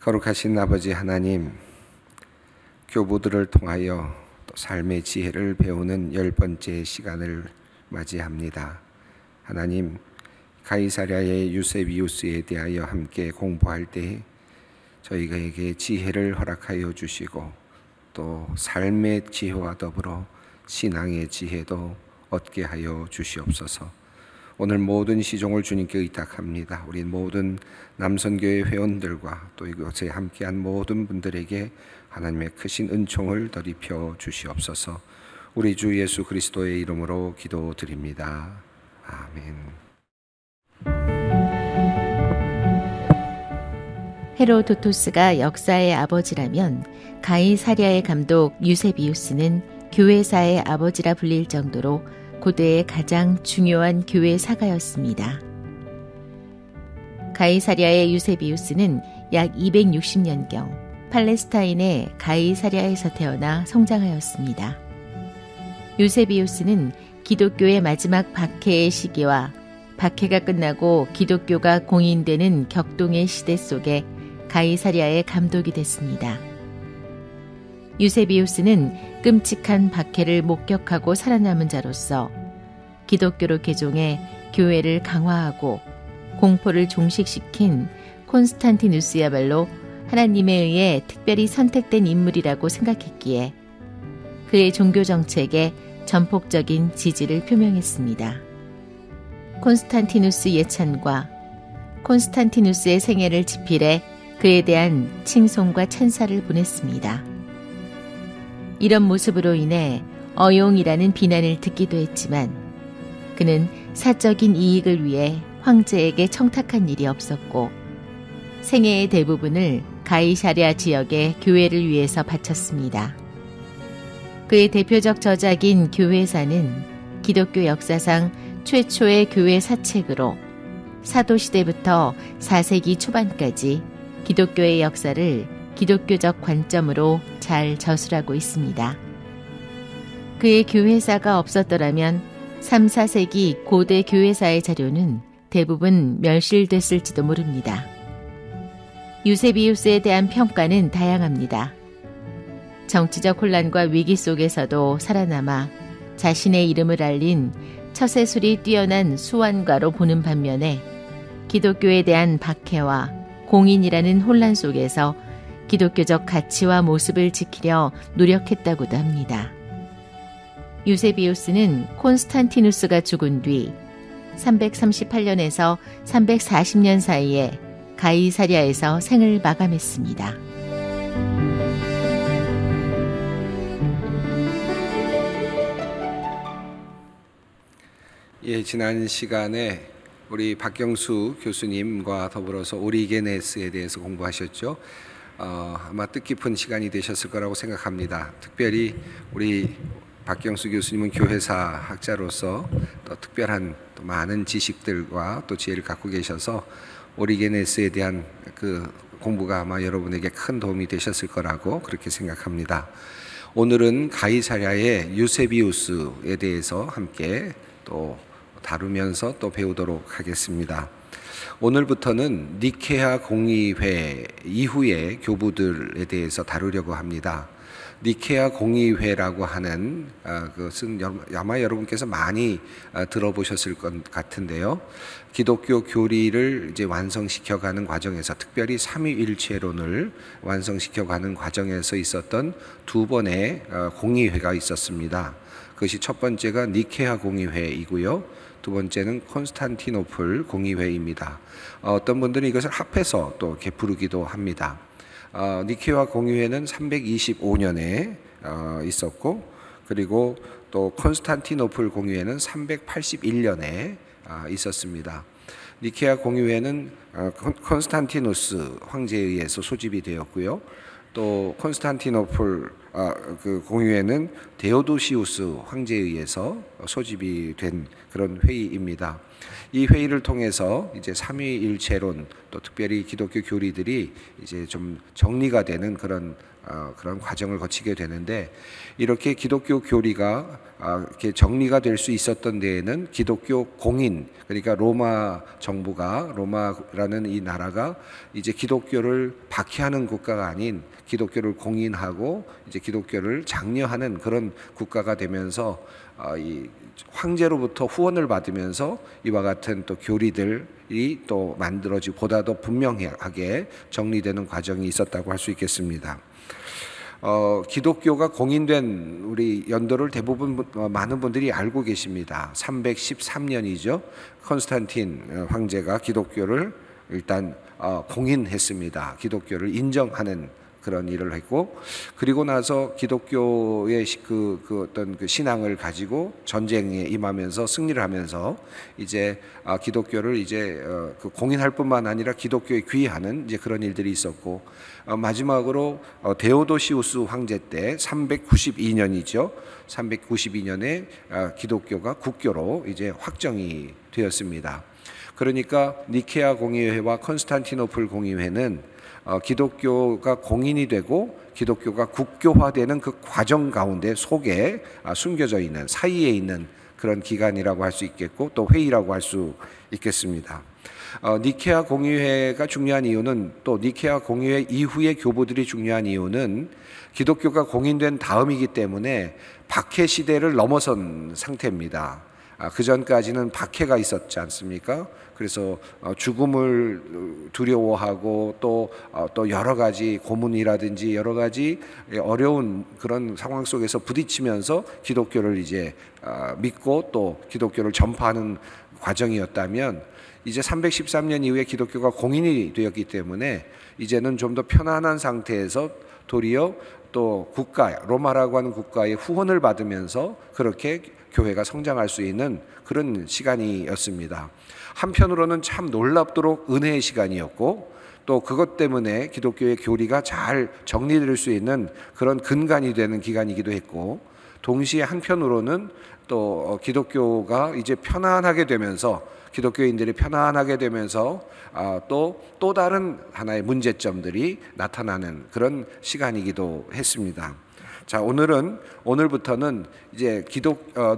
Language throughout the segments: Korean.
거룩하신 아버지 하나님, 교부들을 통하여 또 삶의 지혜를 배우는 10번째 시간을 맞이합니다. 하나님, 가이사랴의 유세비우스에 대하여 함께 공부할 때 저희에게 지혜를 허락하여 주시고 또 삶의 지혜와 더불어 신앙의 지혜도 얻게 하여 주시옵소서. 오늘 모든 시종을 주님께 의탁합니다. 우리 모든 남선교회 회원들과 또 이곳에 함께한 모든 분들에게 하나님의 크신 은총을 더 입혀 주시옵소서. 우리 주 예수 그리스도의 이름으로 기도드립니다. 아멘. 헤로도토스가 역사의 아버지라면 가이사랴의 감독 유세비우스는 교회사의 아버지라 불릴 정도로 고대의 가장 중요한 교회 사가였습니다. 가이사랴의 유세비우스는 약 260년경 팔레스타인의 가이사랴에서 태어나 성장하였습니다. 유세비우스는 기독교의 마지막 박해의 시기와 박해가 끝나고 기독교가 공인되는 격동의 시대 속에 가이사랴의 감독이 됐습니다. 유세비우스는 끔찍한 박해를 목격하고 살아남은 자로서 기독교로 개종해 교회를 강화하고 공포를 종식시킨 콘스탄티누스야말로 하나님에 의해 특별히 선택된 인물이라고 생각했기에 그의 종교 정책에 전폭적인 지지를 표명했습니다. 콘스탄티누스 예찬과 콘스탄티누스의 생애를 집필해 그에 대한 칭송과 찬사를 보냈습니다. 이런 모습으로 인해 어용이라는 비난을 듣기도 했지만 그는 사적인 이익을 위해 황제에게 청탁한 일이 없었고 생애의 대부분을 가이사랴 지역의 교회를 위해서 바쳤습니다. 그의 대표적 저작인 교회사는 기독교 역사상 최초의 교회 사책으로 사도시대부터 4세기 초반까지 기독교의 역사를 기독교적 관점으로 잘 저술하고 있습니다. 그의 교회사가 없었더라면 3, 4세기 고대 교회사의 자료는 대부분 멸실됐을지도 모릅니다. 유세비우스에 대한 평가는 다양합니다. 정치적 혼란과 위기 속에서도 살아남아 자신의 이름을 알린 처세술이 뛰어난 수완가로 보는 반면에 기독교에 대한 박해와 공인이라는 혼란 속에서 기독교적 가치와 모습을 지키려 노력했다고도 합니다. 유세비우스는 콘스탄티누스가 죽은 뒤 338년에서 340년 사이에 가이사랴에서 생을 마감했습니다. 지난 시간에 우리 박경수 교수님과 더불어서 오리게네스에 대해서 공부하셨죠. 아마 뜻깊은 시간이 되셨을 거라고 생각합니다. 특별히 우리 박경수 교수님은 교회사 학자로서 또 특별한 또 많은 지식들과 또 지혜를 갖고 계셔서 오리게네스에 대한 그 공부가 아마 여러분에게 큰 도움이 되셨을 거라고 그렇게 생각합니다. 오늘은 가이사랴의 유세비우스에 대해서 함께 또 다루면서 또 배우도록 하겠습니다. 오늘부터는 니케아 공의회 이후의 교부들에 대해서 다루려고 합니다. 니케아 공의회라고 하는 그것은 아마 여러분께서 많이 들어보셨을 것 같은데요. 기독교 교리를 이제 완성시켜가는 과정에서 특별히 삼위일체론을 완성시켜가는 과정에서 있었던 두 번의 공의회가 있었습니다. 그것이 첫 번째가 니케아 공의회이고요. 두 번째는 콘스탄티노플 공의회입니다. 어떤 분들은 이것을 합해서 또 이렇게 부르기도 합니다. 니케아 공의회는 325년에 있었고 그리고 또 콘스탄티노플 공의회는 381년에 있었습니다. 니케아 공의회는 콘스탄티누스 황제에 의해서 소집이 되었고요. 또 그 공의회는 데오도시우스 황제에 의해서 소집이 된 그런 회의입니다. 이 회의를 통해서 이제 삼위일체론, 또 특별히 기독교 교리들이 이제 좀 정리가 되는 그런 과정을 거치게 되는데, 이렇게 기독교 교리가 이렇게 정리가 될 수 있었던 데에는 기독교 공인, 그러니까 로마 정부가, 로마라는 이 나라가 이제 기독교를 박해하는 국가가 아닌 기독교를 공인하고 이제 기독교를 장려하는 그런 국가가 되면서 이 황제로부터 후원을 받으면서 이와 같은 또 교리들이 또 만들어지고 보다 더 분명하게 정리되는 과정이 있었다고 할 수 있겠습니다. 기독교가 공인된 우리 연도를 대부분 많은 분들이 알고 계십니다. 313년이죠. 콘스탄틴 황제가 기독교를 일단 공인했습니다. 기독교를 인정하는 그런 일을 했고, 그리고 나서 기독교의 어떤 그 신앙을 가지고 전쟁에 임하면서 승리를 하면서 이제 기독교를 이제 그 공인할 뿐만 아니라 기독교에 귀의하는 이제 그런 일들이 있었고, 마지막으로 데오도시우스 황제 때 392년이죠. 392년에 기독교가 국교로 이제 확정이 되었습니다. 그러니까 니케아 공의회와 콘스탄티노플 공의회는 기독교가 공인이 되고 기독교가 국교화되는 그 과정 가운데 속에 숨겨져 있는, 사이에 있는 그런 기간이라고 할 수 있겠고, 또 회의라고 할 수 있겠습니다. 니케아 공의회가 중요한 이유는, 또 니케아 공의회 이후의 교부들이 중요한 이유는 기독교가 공인된 다음이기 때문에 박해 시대를 넘어선 상태입니다. 그 전까지는 박해가 있었지 않습니까? 그래서 죽음을 두려워하고 또 여러 가지 고문이라든지 여러 가지 어려운 그런 상황 속에서 부딪히면서 기독교를 이제 믿고 또 기독교를 전파하는 과정이었다면, 이제 313년 이후에 기독교가 공인이 되었기 때문에 이제는 좀 더 편안한 상태에서 도리어 또 국가, 로마라고 하는 국가의 후원을 받으면서 그렇게 교회가 성장할 수 있는 그런 시간이었습니다. 한편으로는 참 놀랍도록 은혜의 시간이었고, 또 그것 때문에 기독교의 교리가 잘 정리될 수 있는 그런 근간이 되는 기간이기도 했고, 동시에 한편으로는 또 기독교가 이제 편안하게 되면서, 기독교인들이 편안하게 되면서 또 다른 하나의 문제점들이 나타나는 그런 시간이기도 했습니다. 자, 오늘부터는 이제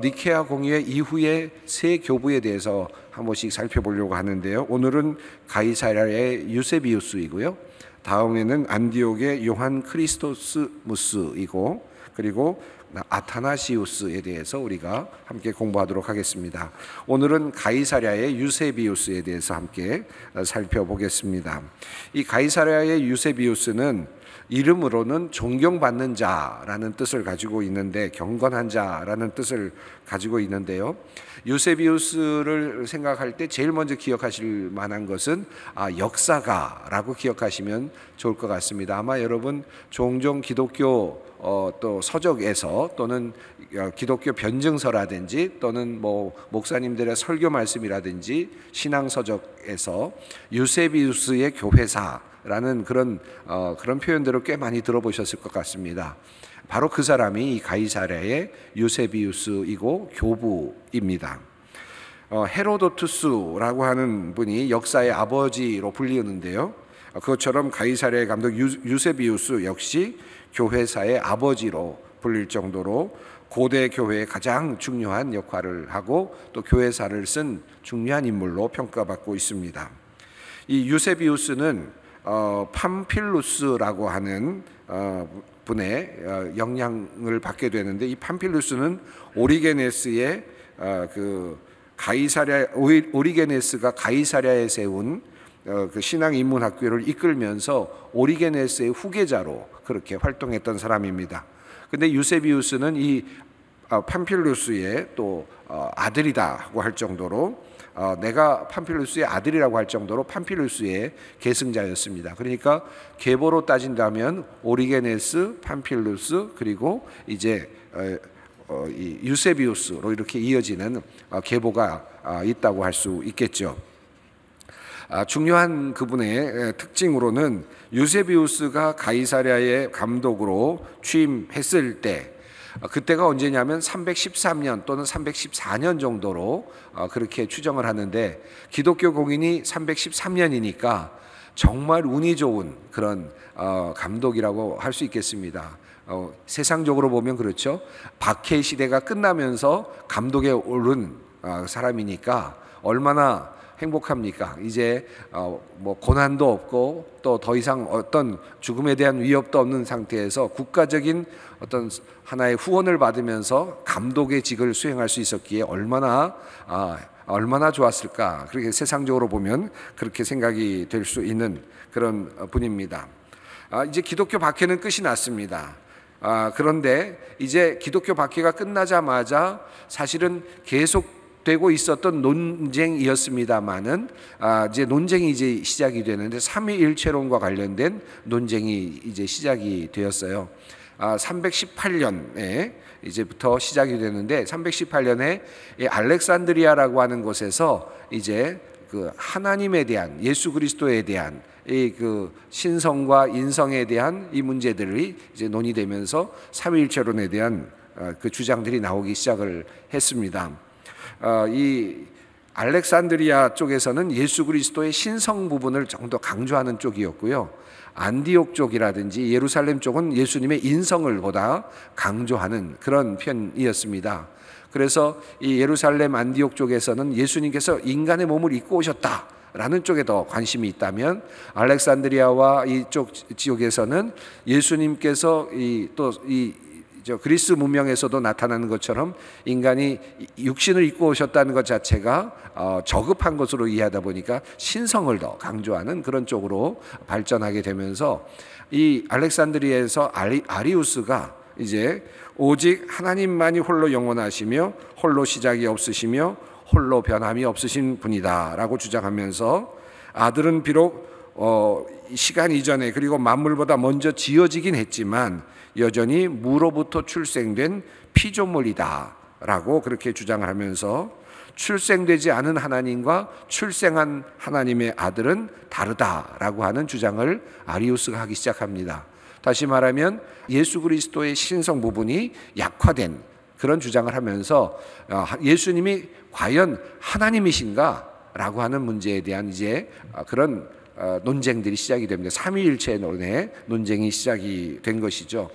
니케아 공의회 이후의 세 교부에 대해서 한 번씩 살펴보려고 하는데요. 오늘은 가이사랴의 유세비우스이고요. 다음에는 안디옥의 요한 크리스토스무스이고, 그리고 아타나시우스에 대해서 우리가 함께 공부하도록 하겠습니다. 오늘은 가이사랴의 유세비우스에 대해서 함께 살펴보겠습니다. 이 가이사랴의 유세비우스는 이름으로는 존경받는 자라는 뜻을 가지고 있는데, 경건한 자라는 뜻을 가지고 있는데요. 유세비우스를 생각할 때 제일 먼저 기억하실 만한 것은 역사가라고 기억하시면 좋을 것 같습니다. 아마 여러분 종종 기독교 또 서적에서 또는 기독교 변증서라든지 또는 뭐 목사님들의 설교 말씀이라든지 신앙 서적에서 유세비우스의 교회사라는 그런 표현들을 꽤 많이 들어보셨을 것 같습니다. 바로 그 사람이 이 가이사랴의 유세비우스이고 교부입니다. 헤로도투스라고 하는 분이 역사의 아버지로 불리는데요. 그것처럼 가이사랴의 감독 유세비우스 역시 교회사의 아버지로 불릴 정도로 고대 교회의 가장 중요한 역할을 하고 또 교회사를 쓴 중요한 인물로 평가받고 있습니다. 이 유세비우스는 팜필루스라고 하는 분의 영향을 받게 되는데, 이 팜필루스는 오리게네스의 오리게네스가 가이사랴에 세운 그 신앙 인문 학교를 이끌면서 오리게네스의 후계자로 그렇게 활동했던 사람입니다. 근데 유세비우스는 이 팜필루스의 또 아들이다고 할 정도로, 내가 팜필루스의 아들이라고 할 정도로 팜필루스의 계승자였습니다. 그러니까 계보로 따진다면 오리게네스, 팜필루스, 그리고 이제 이 유세비우스로 이렇게 이어지는 계보가 있다고 할 수 있겠죠. 중요한 그분의 특징으로는 유세비우스가 가이사랴의 감독으로 취임했을 때, 그때가 언제냐면 313년 또는 314년 정도로 그렇게 추정을 하는데, 기독교 공인이 313년이니까 정말 운이 좋은 그런 감독이라고 할 수 있겠습니다. 세상적으로 보면 그렇죠. 박해 시대가 끝나면서 감독에 오른 사람이니까 얼마나 행복합니까? 이제 뭐 고난도 없고 또 더 이상 어떤 죽음에 대한 위협도 없는 상태에서 국가적인 어떤 하나의 후원을 받으면서 감독의 직을 수행할 수 있었기에 얼마나 좋았을까. 그렇게 세상적으로 보면 그렇게 생각이 될 수 있는 그런 분입니다. 이제 기독교 박해는 끝이 났습니다. 그런데 이제 기독교 박해가 끝나자마자 사실은 계속되고 있었던 논쟁이었습니다만은 이제 논쟁이 이제 시작이 되는데, 삼위일체론과 관련된 논쟁이 이제 시작이 되었어요. 318년에 이제부터 시작이 되는데, 318년에 알렉산드리아라고 하는 곳에서 이제 그 하나님에 대한, 예수 그리스도에 대한 이 그 신성과 인성에 대한 이 문제들이 이제 논의되면서 삼위일체론에 대한 그 주장들이 나오기 시작을 했습니다. 이 알렉산드리아 쪽에서는 예수 그리스도의 신성 부분을 좀 더 강조하는 쪽이었고요. 안디옥 쪽이라든지 예루살렘 쪽은 예수님의 인성을 보다 강조하는 그런 편이었습니다. 그래서 이 예루살렘 안디옥 쪽에서는 예수님께서 인간의 몸을 입고 오셨다라는 쪽에 더 관심이 있다면, 알렉산드리아와 이쪽 지역에서는 예수님께서 그리스 문명에서도 나타나는 것처럼 인간이 육신을 입고 오셨다는 것 자체가 저급한 것으로 이해하다 보니까 신성을 더 강조하는 그런 쪽으로 발전하게 되면서, 이 알렉산드리아에서 아리우스가 이제 오직 하나님만이 홀로 영원하시며 홀로 시작이 없으시며 홀로 변함이 없으신 분이다라고 주장하면서, 아들은 비록 시간 이전에 그리고 만물보다 먼저 지어지긴 했지만 여전히 무로부터 출생된 피조물이다라고 그렇게 주장을 하면서, 출생되지 않은 하나님과 출생한 하나님의 아들은 다르다라고 하는 주장을 아리우스가 하기 시작합니다. 다시 말하면 예수 그리스도의 신성 부분이 약화된 그런 주장을 하면서, 예수님이 과연 하나님이신가라고 하는 문제에 대한 이제 그런 논쟁들이 시작이 됩니다. 삼위일체론의 논쟁이 시작이 된 것이죠.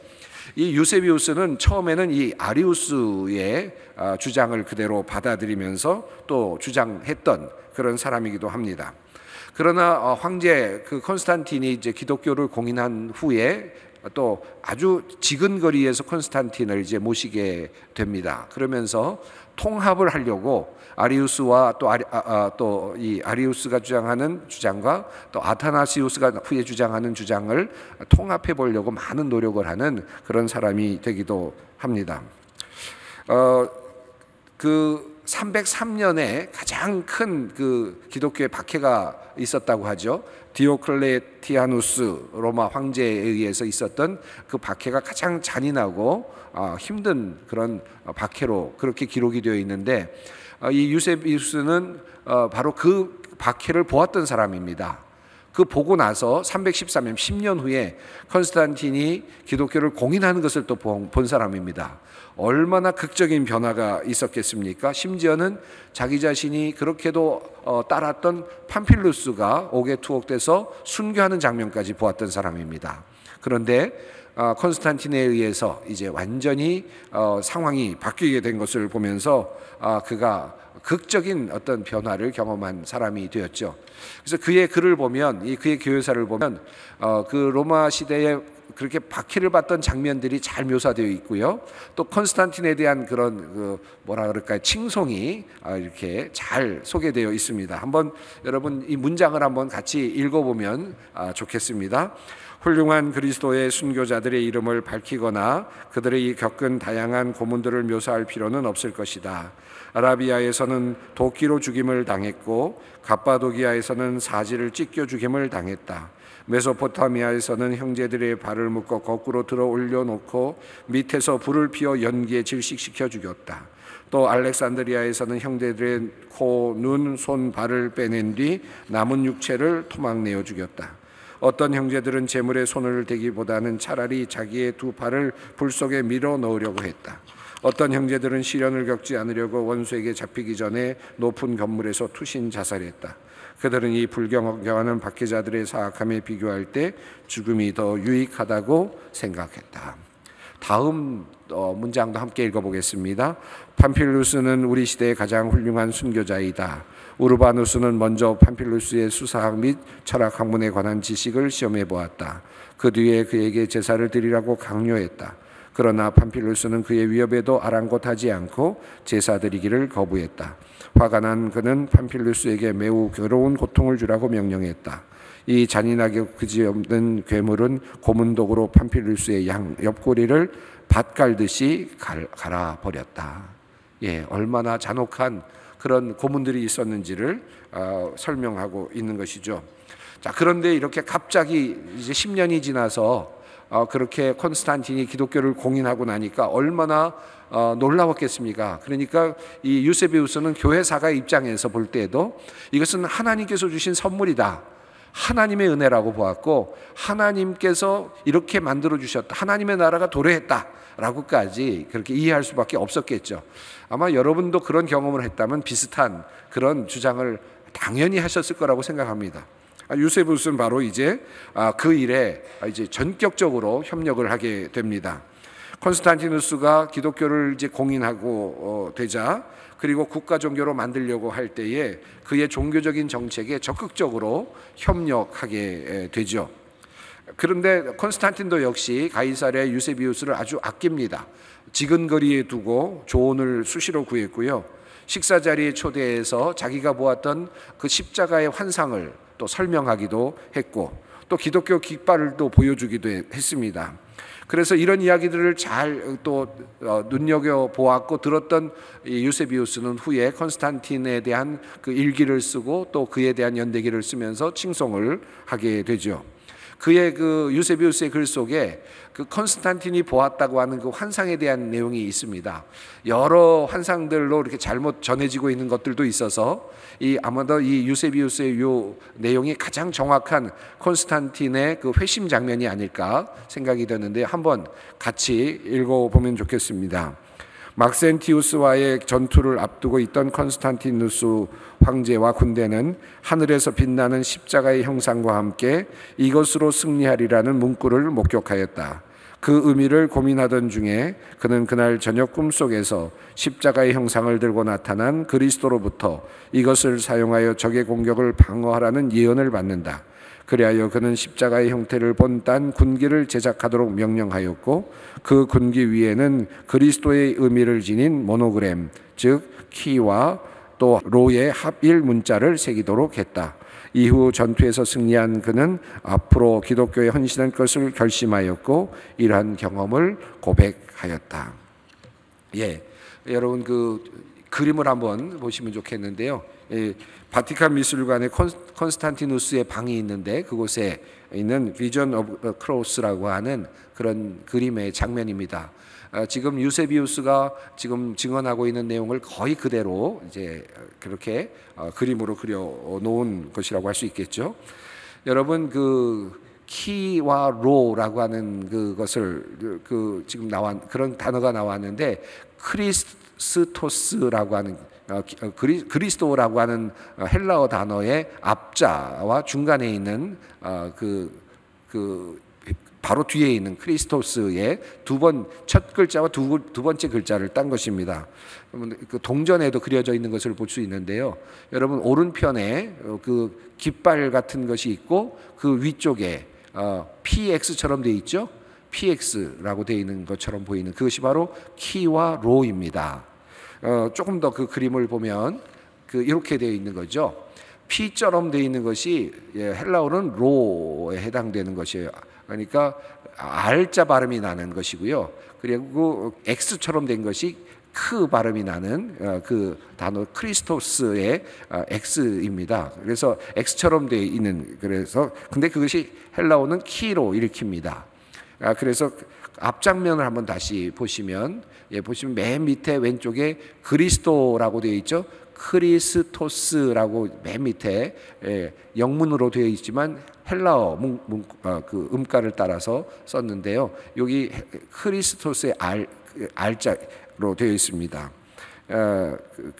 이 유세비우스는 처음에는 이 아리우스의 주장을 그대로 받아들이면서 또 주장했던 그런 사람이기도 합니다. 그러나 황제 그 콘스탄틴이 이제 기독교를 공인한 후에 또 아주 지근거리에서 콘스탄틴을 이제 모시게 됩니다. 그러면서 통합을 하려고 아리우스와 또 이 아리우스가 주장하는 주장과 또 아타나시우스가 후에 주장하는 주장을 통합해 보려고 많은 노력을 하는 그런 사람이 되기도 합니다. 그 303년에 가장 큰 그 기독교의 박해가 있었다고 하죠. 디오클레티아누스 로마 황제에 의해서 있었던 그 박해가 가장 잔인하고 힘든 그런 박해로 그렇게 기록이 되어 있는데, 이 유세비우스는 바로 그 박해를 보았던 사람입니다. 그 보고 나서 313년 10년 후에 콘스탄틴이 기독교를 공인하는 것을 또 본 사람입니다. 얼마나 극적인 변화가 있었겠습니까? 심지어는 자기 자신이 그렇게도 따랐던 팜필루스가 옥에 투옥돼서 순교하는 장면까지 보았던 사람입니다. 그런데 콘스탄틴에 의해서 이제 완전히 상황이 바뀌게 된 것을 보면서 그가 극적인 어떤 변화를 경험한 사람이 되었죠. 그래서 그의 글을 보면, 그의 교회사를 보면 그 로마 시대에 그렇게 박해를 받던 장면들이 잘 묘사되어 있고요. 또 콘스탄틴에 대한 그런 뭐라 그럴까요? 칭송이 이렇게 잘 소개되어 있습니다. 한번 여러분 이 문장을 한번 같이 읽어보면 좋겠습니다. 훌륭한 그리스도의 순교자들의 이름을 밝히거나 그들이 겪은 다양한 고문들을 묘사할 필요는 없을 것이다. 아라비아에서는 도끼로 죽임을 당했고 갑바도기아에서는 사지를 찢겨 죽임을 당했다. 메소포타미아에서는 형제들의 발을 묶어 거꾸로 들어 올려놓고 밑에서 불을 피워 연기에 질식시켜 죽였다. 또 알렉산드리아에서는 형제들의 코, 눈, 손, 발을 빼낸 뒤 남은 육체를 토막내어 죽였다. 어떤 형제들은 재물에 손을 대기보다는 차라리 자기의 두 팔을 불 속에 밀어 넣으려고 했다. 어떤 형제들은 시련을 겪지 않으려고 원수에게 잡히기 전에 높은 건물에서 투신 자살했다. 그들은 이 불경하는 박해자들의 사악함에 비교할 때 죽음이 더 유익하다고 생각했다. 다음 문장도 함께 읽어보겠습니다. 팜필루스는 우리 시대의 가장 훌륭한 순교자이다. 우르바누스는 먼저 팜필루스의 수사학 및 철학 학문에 관한 지식을 시험해 보았다. 그 뒤에 그에게 제사를 드리라고 강요했다. 그러나 팜필루스는 그의 위협에도 아랑곳하지 않고 제사 드리기를 거부했다. 화가 난 그는 팜필루스에게 매우 괴로운 고통을 주라고 명령했다. 이 잔인하게 그지없는 괴물은 고문독으로 팜필루스의 옆구리를 밭 갈듯이 갈아버렸다. 얼마나 잔혹한 그런 고문들이 있었는지를 설명하고 있는 것이죠. 자, 그런데 이렇게 갑자기 이제 10년이 지나서 그렇게 콘스탄틴이 기독교를 공인하고 나니까 얼마나 놀라웠겠습니까? 그러니까 이 유세비우스는 교회사가의 입장에서 볼 때에도 이것은 하나님께서 주신 선물이다. 하나님의 은혜라고 보았고 하나님께서 이렇게 만들어 주셨다. 하나님의 나라가 도래했다. 라고까지 그렇게 이해할 수밖에 없었겠죠. 아마 여러분도 그런 경험을 했다면 비슷한 그런 주장을 당연히 하셨을 거라고 생각합니다. 유세비우스는 바로 이제 그 일에 이제 전격적으로 협력을 하게 됩니다. 콘스탄티누스가 기독교를 이제 공인하고 되자 그리고 국가 종교로 만들려고 할 때에 그의 종교적인 정책에 적극적으로 협력하게 되죠. 그런데 콘스탄틴도 역시 가이사랴 유세비우스를 아주 아낍니다. 지근거리에 두고 조언을 수시로 구했고요. 식사 자리에 초대해서 자기가 보았던 그 십자가의 환상을 또 설명하기도 했고 또 기독교 깃발도 보여주기도 했습니다. 그래서 이런 이야기들을 잘 또 눈여겨 보았고 들었던 유세비우스는 후에 콘스탄틴에 대한 그 일기를 쓰고 또 그에 대한 연대기를 쓰면서 칭송을 하게 되죠. 그의 그 유세비우스의 글 속에 그 콘스탄틴이 보았다고 하는 그 환상에 대한 내용이 있습니다. 여러 환상들로 이렇게 잘못 전해지고 있는 것들도 있어서 아마도 이 유세비우스의 요 내용이 가장 정확한 콘스탄틴의 그 회심 장면이 아닐까 생각이 드는데 한번 같이 읽어보면 좋겠습니다. 막센티우스와의 전투를 앞두고 있던 콘스탄티누스 황제와 군대는 하늘에서 빛나는 십자가의 형상과 함께 이것으로 승리하리라는 문구를 목격하였다. 그 의미를 고민하던 중에 그는 그날 저녁 꿈속에서 십자가의 형상을 들고 나타난 그리스도로부터 이것을 사용하여 적의 공격을 방어하라는 예언을 받는다. 그리하여 그는 십자가의 형태를 본 딴 군기를 제작하도록 명령하였고 그 군기 위에는 그리스도의 의미를 지닌 모노그램, 즉 키와 또 로의 합일 문자를 새기도록 했다. 이후 전투에서 승리한 그는 앞으로 기독교에 헌신할 것을 결심하였고 이러한 경험을 고백하였다. 여러분 그 그림을 한번 보시면 좋겠는데요. 바티칸 미술관에 콘스탄티누스의 방이 있는데 그곳에 있는 비전 오브 크로스라고 하는 그런 그림의 장면입니다. 지금 유세비우스가 지금 증언하고 있는 내용을 거의 그대로 이제 그렇게 그림으로 그려 놓은 것이라고 할 수 있겠죠. 여러분 그 키와 로라고 하는 그것을 지금 그런 단어가 나왔는데 크리스토스라고 하는 그리스도라고 하는 헬라어 단어의 앞자와 중간에 있는 바로 뒤에 있는 크리스토스의 첫 글자와 두 번째 글자를 딴 것입니다. 그 동전에도 그려져 있는 것을 볼 수 있는데요. 여러분 오른편에 그 깃발 같은 것이 있고 그 위쪽에 PX처럼 되어 있죠. PX라고 되어 있는 것처럼 보이는 그것이 바로 키와 로입니다. 조금 더 그 그림을 보면 이렇게 되어 있는 거죠. P처럼 되어 있는 것이 헬라어는 로에 해당되는 것이에요. 그러니까 R자 발음이 나는 것이고요. 그리고 X처럼 된 것이 크 발음이 나는 그 단어 크리스토스의 X입니다. 그래서 X처럼 되어 있는 근데 그것이 헬라어는 키로 읽힙니다. 그래서 앞장면을 한번 다시 보시면, 보시면 맨 밑에 왼쪽에 그리스도라고 되어 있죠. 크리스토스라고 맨 밑에 영문으로 되어 있지만 헬라어 그 음가를 따라서 썼는데요. 여기 크리스토스의 알자로 되어 있습니다.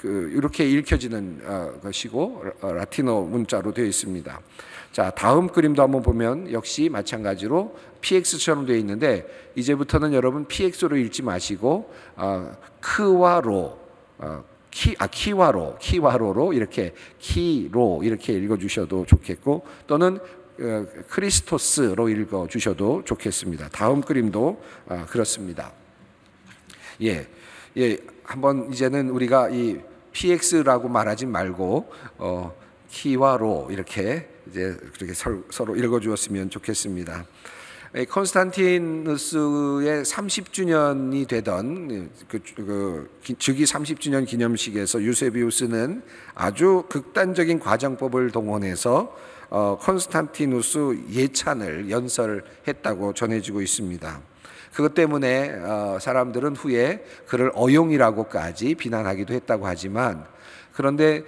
이렇게 읽혀지는 것이고 라틴어 문자로 되어 있습니다. 자, 다음 그림도 한번 보면 역시 마찬가지로 PX처럼 되어 있는데, 이제부터는 여러분 PX로 읽지 마시고 크와로 키와로로 이렇게 키로 이렇게 읽어주셔도 좋겠고, 또는 크리스토스로 읽어주셔도 좋겠습니다. 다음 그림도 그렇습니다. 한번 이제는 우리가 이 PX라고 말하지 말고 키와로 이렇게 이제 그렇게 서로 읽어주었으면 좋겠습니다. 콘스탄티누스의 30주년이 되던 즉위 30주년 기념식에서 유세비우스는 아주 극단적인 과정법을 동원해서 콘스탄티누스 예찬을 연설했다고 전해지고 있습니다. 그것 때문에 사람들은 후에 그를 어용이라고까지 비난하기도 했다고 하지만, 그런데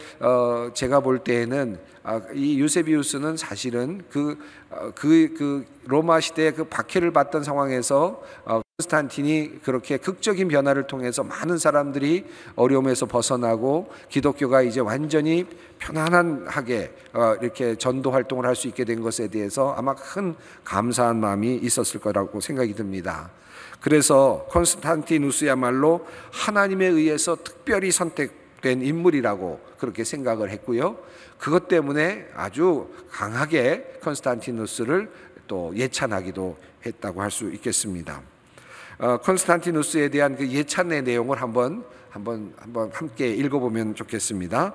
제가 볼 때에는 이 유세비우스는 사실은 그 로마 시대의 그 박해를 받던 상황에서 콘스탄틴이 그렇게 극적인 변화를 통해서 많은 사람들이 어려움에서 벗어나고 기독교가 이제 완전히 편안하게 이렇게 전도 활동을 할 수 있게 된 것에 대해서 아마 큰 감사한 마음이 있었을 거라고 생각이 듭니다. 그래서 콘스탄티누스야말로 하나님에 의해서 특별히 선택된 인물이라고 그렇게 생각을 했고요. 그것 때문에 아주 강하게 콘스탄티누스를 또 예찬하기도 했다고 할 수 있겠습니다. 콘스탄티누스에 대한 그 예찬의 내용을 한번 함께 읽어보면 좋겠습니다.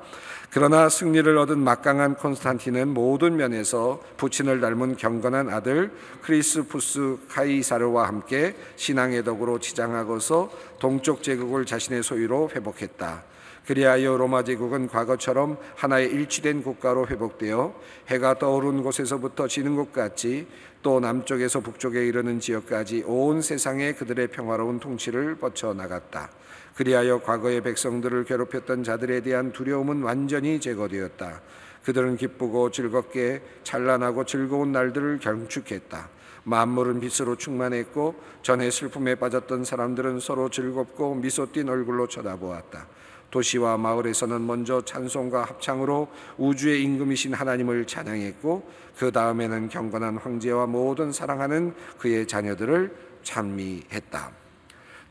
그러나 승리를 얻은 막강한 콘스탄틴은 모든 면에서 부친을 닮은 경건한 아들 크리스푸스 카이사르와 함께 신앙의 덕으로 지장하고서 동쪽 제국을 자신의 소유로 회복했다. 그리하여 로마 제국은 과거처럼 하나의 일치된 국가로 회복되어 해가 떠오른 곳에서부터 지는 곳까지, 또 남쪽에서 북쪽에 이르는 지역까지 온 세상에 그들의 평화로운 통치를 뻗쳐나갔다. 그리하여 과거의 백성들을 괴롭혔던 자들에 대한 두려움은 완전히 제거되었다. 그들은 기쁘고 즐겁게 찬란하고 즐거운 날들을 경축했다. 만물은 빛으로 충만했고 전에 슬픔에 빠졌던 사람들은 서로 즐겁고 미소 띤 얼굴로 쳐다보았다. 도시와 마을에서는 먼저 찬송과 합창으로 우주의 임금이신 하나님을 찬양했고, 그 다음에는 경건한 황제와 모든 사랑하는 그의 자녀들을 찬미했다.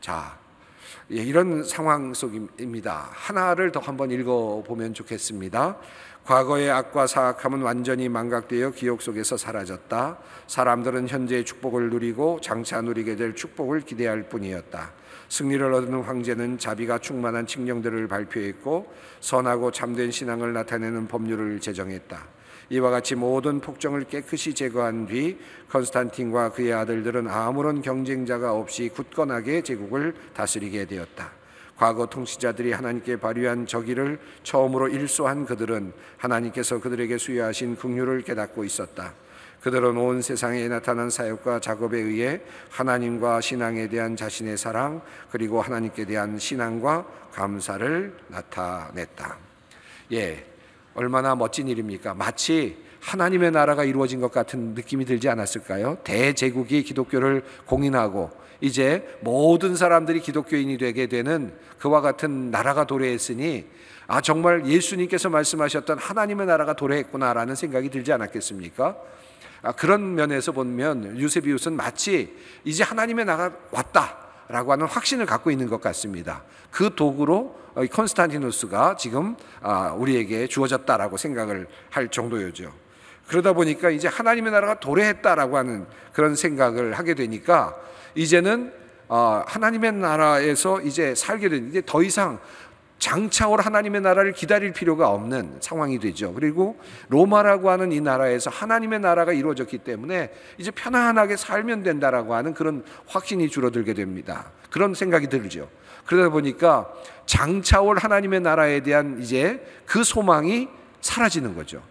자, 이런 상황 속입니다. 하나를 더 한번 읽어보면 좋겠습니다. 과거의 악과 사악함은 완전히 망각되어 기억 속에서 사라졌다. 사람들은 현재의 축복을 누리고 장차 누리게 될 축복을 기대할 뿐이었다. 승리를 얻는 황제는 자비가 충만한 칙령들을 발표했고 선하고 참된 신앙을 나타내는 법률을 제정했다. 이와 같이 모든 폭정을 깨끗이 제거한 뒤 컨스탄틴과 그의 아들들은 아무런 경쟁자가 없이 굳건하게 제국을 다스리게 되었다. 과거 통치자들이 하나님께 발휘한 저기를 처음으로 일소한 그들은 하나님께서 그들에게 수여하신 긍휼을 깨닫고 있었다. 그들은 온 세상에 나타난 사역과 작업에 의해 하나님과 신앙에 대한 자신의 사랑, 그리고 하나님께 대한 신앙과 감사를 나타냈다. 얼마나 멋진 일입니까? 마치 하나님의 나라가 이루어진 것 같은 느낌이 들지 않았을까요? 대제국이 기독교를 공인하고 이제 모든 사람들이 기독교인이 되게 되는 그와 같은 나라가 도래했으니, 정말 예수님께서 말씀하셨던 하나님의 나라가 도래했구나라는 생각이 들지 않았겠습니까? 그런 면에서 보면 유세비우스는 마치 이제 하나님의 나라가 왔다라고 하는 확신을 갖고 있는 것 같습니다. 그 도구로 콘스탄티누스가 지금 우리에게 주어졌다라고 생각을 할 정도였죠. 그러다 보니까 이제 하나님의 나라가 도래했다라고 하는 그런 생각을 하게 되니까 이제는 하나님의 나라에서 이제 살게 된, 이제 더 이상 장차 올 하나님의 나라를 기다릴 필요가 없는 상황이 되죠. 그리고 로마라고 하는 이 나라에서 하나님의 나라가 이루어졌기 때문에 이제 편안하게 살면 된다라고 하는 그런 확신이 줄어들게 됩니다. 그런 생각이 들죠. 그러다 보니까 장차 올 하나님의 나라에 대한 이제 그 소망이 사라지는 거죠.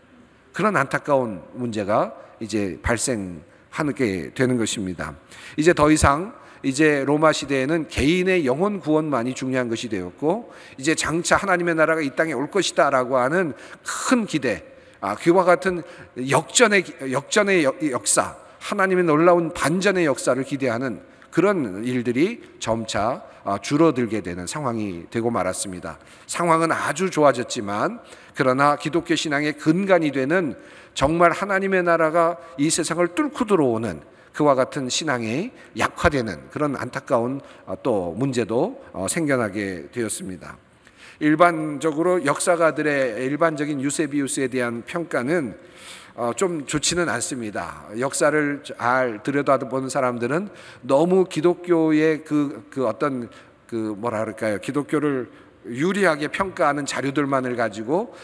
그런 안타까운 문제가 이제 발생하게 하게 되는 것입니다. 이제 더 이상 이제 로마 시대에는 개인의 영혼 구원만이 중요한 것이 되었고, 이제 장차 하나님의 나라가 이 땅에 올 것이다라고 하는 큰 기대, 그와 같은 역전의 역사, 하나님의 놀라운 반전의 역사를 기대하는 그런 일들이 점차 줄어들게 되는 상황이 되고 말았습니다. 상황은 아주 좋아졌지만, 그러나 기독교 신앙의 근간이 되는 정말 하나님의 나라가 이 세상을 뚫고 들어오는 그와 같은 신앙이 약화되는 그런 안타까운 또 문제도 생겨나게 되었습니다. 일반적으로 역사가들의 일반적인 유세비우스에 대한 평가는 좀 좋지는 않습니다. 역사를 잘 들여다보는 사람들은 너무 기독교의 기독교를 유리하게 평가하는 자료들만을 가지고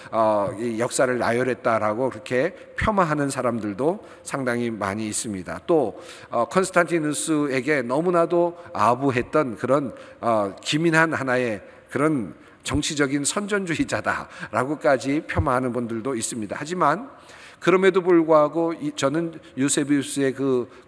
이 역사를 나열했다라고 그렇게 폄하하는 사람들도 상당히 많이 있습니다. 또 컨스탄티누스에게 너무나도 아부했던 그런 기민한 하나의 그런 정치적인 선전주의자다라고까지 폄하하는 분들도 있습니다. 하지만 그럼에도 불구하고 저는 유세비우스의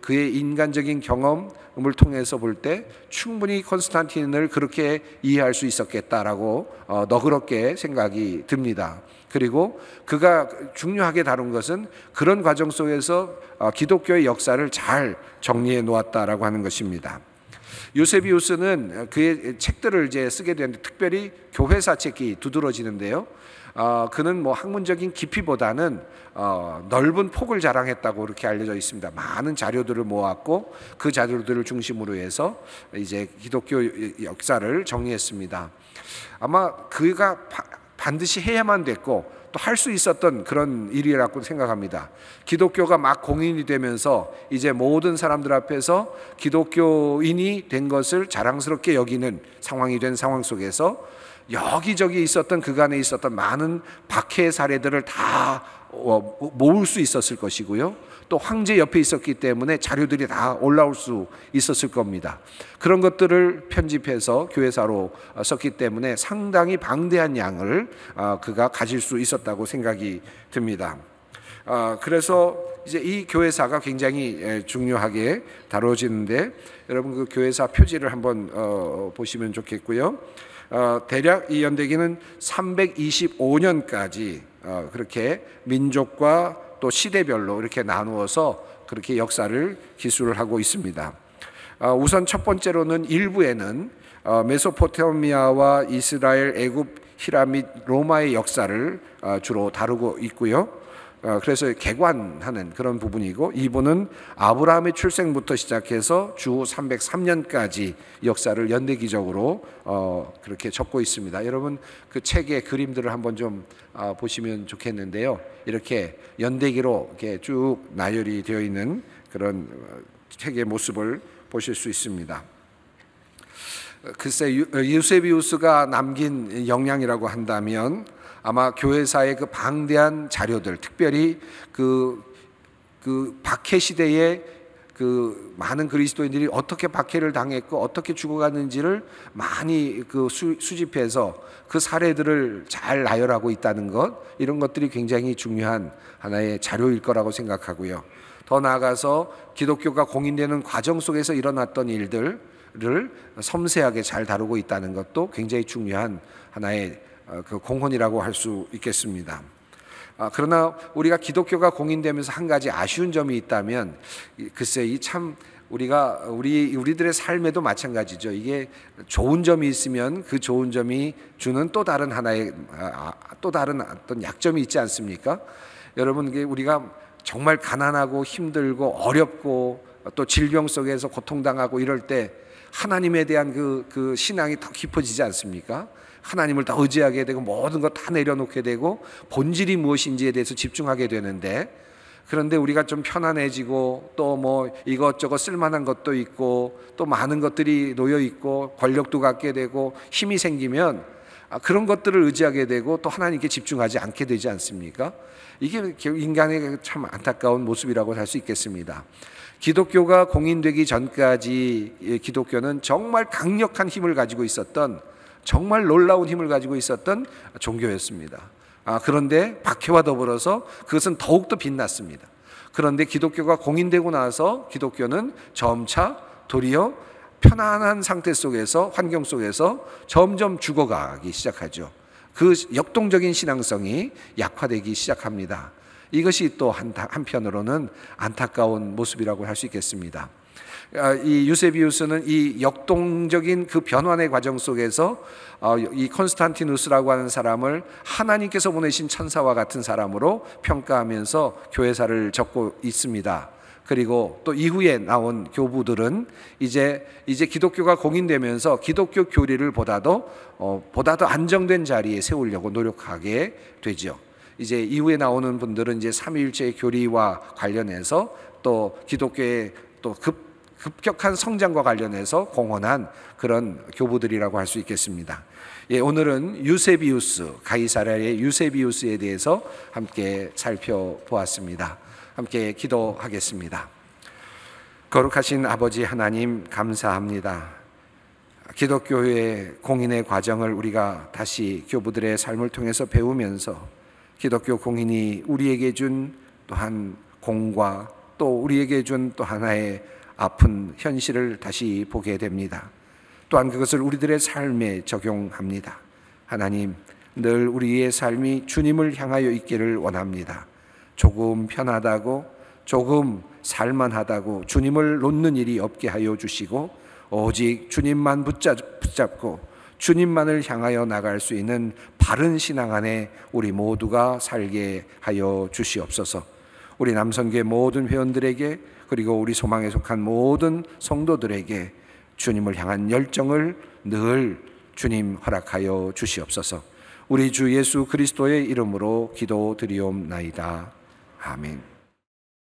그의 인간적인 경험을 통해서 볼 때 충분히 콘스탄틴을 그렇게 이해할 수 있었겠다라고 너그럽게 생각이 듭니다. 그리고 그가 중요하게 다룬 것은 그런 과정 속에서 기독교의 역사를 잘 정리해 놓았다라고 하는 것입니다. 유세비우스는 그의 책들을 이제 쓰게 되는데, 특별히 교회사 책이 두드러지는데요. 그는 학문적인 깊이보다는 넓은 폭을 자랑했다고 그렇게 알려져 있습니다. 많은 자료들을 모았고 그 자료들을 중심으로 해서 이제 기독교 역사를 정리했습니다. 아마 그가 반드시 해야만 됐고 또 할 수 있었던 그런 일이라고 생각합니다. 기독교가 막 공인이 되면서 이제 모든 사람들 앞에서 기독교인이 된 것을 자랑스럽게 여기는 상황이 된 상황 속에서 여기저기 있었던 그간에 있었던 많은 박해의 사례들을 다 모을 수 있었을 것이고요. 또 황제 옆에 있었기 때문에 자료들이 다 올라올 수 있었을 겁니다. 그런 것들을 편집해서 교회사로 썼기 때문에 상당히 방대한 양을 그가 가질 수 있었다고 생각이 듭니다. 그래서 이제 이 교회사가 굉장히 중요하게 다뤄지는데, 여러분 그 교회사 표지를 한번 보시면 좋겠고요. 대략 이 연대기는 325년까지 그렇게 민족과 또 시대별로 이렇게 나누어서 그렇게 역사를 기술을 하고 있습니다. 우선 첫 번째로는 일부에는 메소포타미아와 이스라엘, 애굽, 히라 및 로마의 역사를 주로 다루고 있고요. 그래서 개관하는 그런 부분이고, 2부는 아브라함의 출생부터 시작해서 주 303년까지 역사를 연대기적으로 그렇게 적고 있습니다. 여러분 그 책의 그림들을 한번 좀 보시면 좋겠는데요. 이렇게 연대기로 이렇게 쭉 나열이 되어 있는 그런 책의 모습을 보실 수 있습니다. 글쎄, 유세비우스가 남긴 영향이라고 한다면 아마 교회사의 그 방대한 자료들, 특별히 그 박해 시대에 그 많은 그리스도인들이 어떻게 박해를 당했고 어떻게 죽어갔는지를 많이 수집해서 그 사례들을 잘 나열하고 있다는 것, 이런 것들이 굉장히 중요한 하나의 자료일 거라고 생각하고요. 더 나아가서 기독교가 공인되는 과정 속에서 일어났던 일들을 섬세하게 잘 다루고 있다는 것도 굉장히 중요한 하나의 그 공헌이라고 할 수 있겠습니다. 그러나 우리가 기독교가 공인되면서 한 가지 아쉬운 점이 있다면, 글쎄 이 참 우리들의 삶에도 마찬가지죠. 이게 좋은 점이 있으면 그 좋은 점이 주는 또 다른 하나의 또 다른 어떤 약점이 있지 않습니까? 여러분, 우리가 정말 가난하고 힘들고 어렵고 또 질병 속에서 고통당하고 이럴 때 하나님에 대한 그 신앙이 더 깊어지지 않습니까? 하나님을 더 의지하게 되고 모든 것 다 내려놓게 되고 본질이 무엇인지에 대해서 집중하게 되는데, 그런데 우리가 좀 편안해지고 또 이것저것 쓸만한 것도 있고 또 많은 것들이 놓여 있고 권력도 갖게 되고 힘이 생기면 그런 것들을 의지하게 되고 또 하나님께 집중하지 않게 되지 않습니까? 이게 인간의 참 안타까운 모습이라고 할 수 있겠습니다. 기독교가 공인되기 전까지 기독교는 정말 강력한 힘을 가지고 있었던, 정말 놀라운 힘을 가지고 있었던 종교였습니다. 그런데 박해와 더불어서 그것은 더욱더 빛났습니다. 그런데 기독교가 공인되고 나서 기독교는 점차 도리어 편안한 상태 속에서, 환경 속에서 점점 죽어가기 시작하죠. 그 역동적인 신앙성이 약화되기 시작합니다. 이것이 또 한편으로는 안타까운 모습이라고 할 수 있겠습니다. 이 유세비우스는 이 역동적인 그 변환의 과정 속에서 이 콘스탄티누스라고 하는 사람을 하나님께서 보내신 천사와 같은 사람으로 평가하면서 교회사를 적고 있습니다. 그리고 또 이후에 나온 교부들은 이제 기독교가 공인되면서 기독교 교리를 보다도 안정된 자리에 세우려고 노력하게 되죠. 이제 이후에 나오는 분들은 이제 삼위일체의 교리와 관련해서 또 기독교의 또 급격한 성장과 관련해서 공헌한 그런 교부들이라고 할 수 있겠습니다. 예, 오늘은 유세비우스, 가이사랴의 유세비우스에 대해서 함께 살펴보았습니다. 함께 기도하겠습니다. 거룩하신 아버지 하나님, 감사합니다. 기독교의 공인의 과정을 우리가 다시 교부들의 삶을 통해서 배우면서 기독교 공인이 우리에게 준 또한 공과 또 우리에게 준 또 하나의 아픈 현실을 다시 보게 됩니다. 또한 그것을 우리들의 삶에 적용합니다. 하나님, 늘 우리의 삶이 주님을 향하여 있기를 원합니다. 조금 편하다고, 조금 살만하다고 주님을 놓는 일이 없게 하여 주시고 오직 주님만 붙잡고 주님만을 향하여 나갈 수 있는 바른 신앙 안에 우리 모두가 살게 하여 주시옵소서. 우리 남선교회 모든 회원들에게 그리고 우리 소망에 속한 모든 성도들에게 주님을 향한 열정을 늘 주님 허락하여 주시옵소서. 우리 주 예수 그리스도의 이름으로 기도드리옵나이다. 아멘.